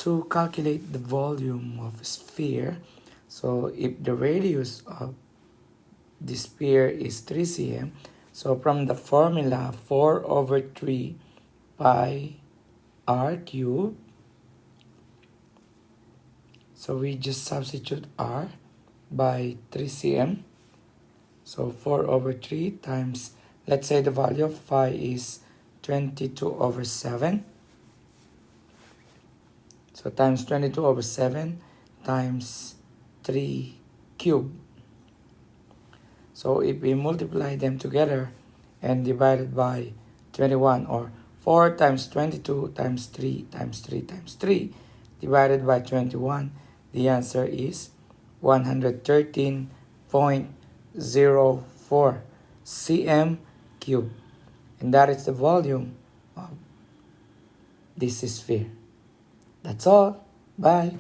to calculate the volume of a sphere, so if the radius of the sphere is 3 cm, so from the formula 4 over 3 pi r cubed, so we just substitute r by 3 cm. So 4 over 3 times, let's say the value of phi is 22 over 7. So times 22 over 7 times 3 cubed. So if we multiply them together and divide it by 21, or 4 times 22 times 3 times 3 times 3 divided by 21, the answer is 113.04 cm cubed. And that is the volume of this sphere. That's all. Bye.